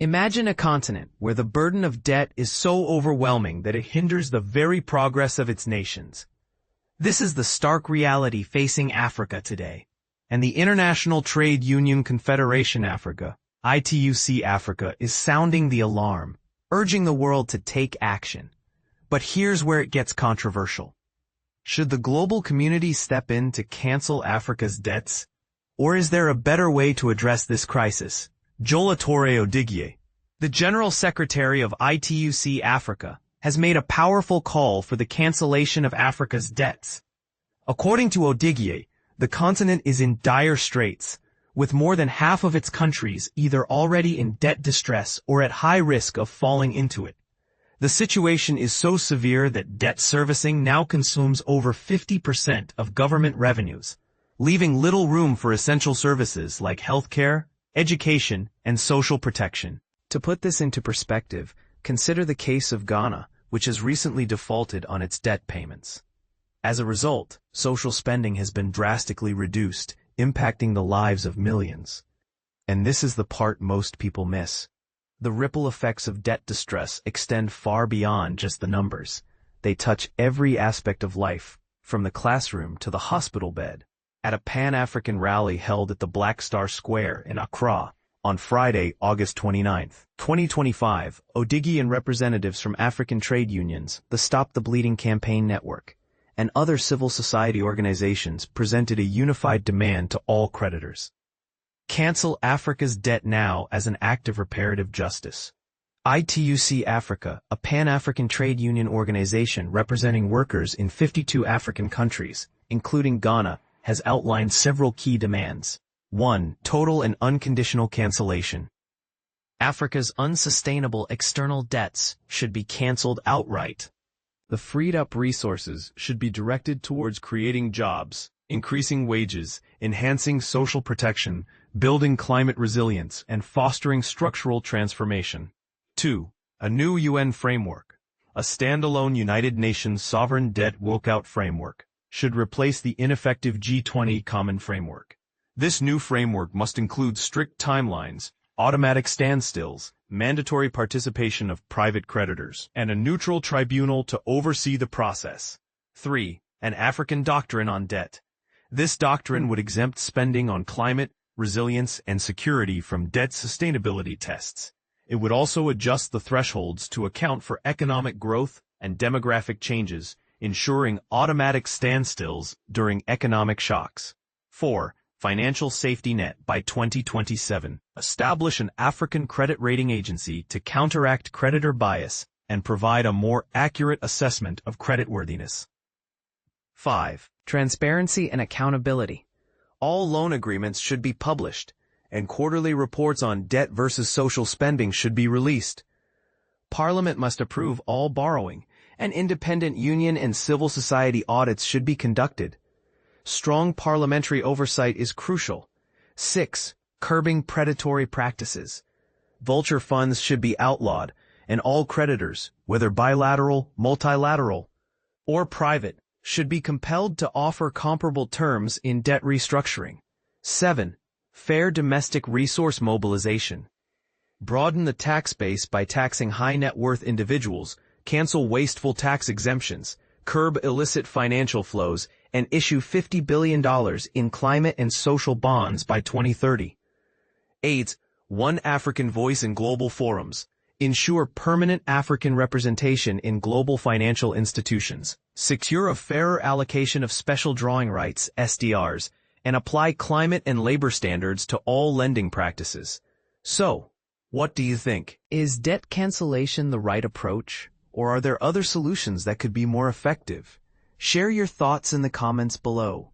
Imagine a continent where the burden of debt is so overwhelming that it hinders the very progress of its nations. This is the stark reality facing Africa today, and the International Trade Union Confederation Africa, ITUC-Africa, is sounding the alarm, urging the world to take action. But here's where it gets controversial. Should the global community step in to cancel Africa's debts? Or is there a better way to address this crisis? Akhator Odigie, the General Secretary of ITUC-Africa, has made a powerful call for the cancellation of Africa's debts. According to Odigie, the continent is in dire straits, with more than half of its countries either already in debt distress or at high risk of falling into it. The situation is so severe that debt servicing now consumes over 50% of government revenues, leaving little room for essential services like healthcare, education, and social protection. To put this into perspective, consider the case of Ghana, which has recently defaulted on its debt payments. As a result, social spending has been drastically reduced, impacting the lives of millions. And this is the part most people miss. The ripple effects of debt distress extend far beyond just the numbers. They touch every aspect of life, from the classroom to the hospital bed. At a Pan-African rally held at the Black Star Square in Accra on Friday, August 29, 2025, Odigie and representatives from African trade unions, the Stop the Bleeding Campaign Network, and other civil society organizations presented a unified demand to all creditors. Cancel Africa's debt now as an act of reparative justice. ITUC-Africa, a Pan-African trade union organization representing workers in 52 African countries, including Ghana, has outlined several key demands. 1. Total and unconditional cancellation. Africa's unsustainable external debts should be canceled outright. The freed-up resources should be directed towards creating jobs, increasing wages, enhancing social protection, building climate resilience, and fostering structural transformation. 2. A new UN framework. A standalone United Nations sovereign debt workout framework should replace the ineffective G20 common framework. This new framework must include strict timelines, automatic standstills, mandatory participation of private creditors, and a neutral tribunal to oversee the process. 3. An African Doctrine on debt. This doctrine would exempt spending on climate, resilience, and security from debt sustainability tests. It would also adjust the thresholds to account for economic growth and demographic changes, ensuring automatic standstills during economic shocks. 4. Financial safety net by 2027. Establish an African credit rating agency to counteract creditor bias and provide a more accurate assessment of creditworthiness. 5. Transparency and accountability. All loan agreements should be published, and quarterly reports on debt versus social spending should be released. Parliament must approve all borrowing, and independent union and civil society audits should be conducted. Strong parliamentary oversight is crucial. 6. Curbing predatory practices. Vulture funds should be outlawed, and all creditors, whether bilateral, multilateral, or private, should be compelled to offer comparable terms in debt restructuring. 7. Fair domestic resource mobilization. Broaden the tax base by taxing high net worth individuals, cancel wasteful tax exemptions, curb illicit financial flows, and issue $50 billion in climate and social bonds by 2030. 8. One African voice in global forums. Ensure permanent African representation in global financial institutions. Secure a fairer allocation of special drawing rights, SDRs, and apply climate and labor standards to all lending practices. So, what do you think? Is debt cancellation the right approach? Or are there other solutions that could be more effective? Share your thoughts in the comments below.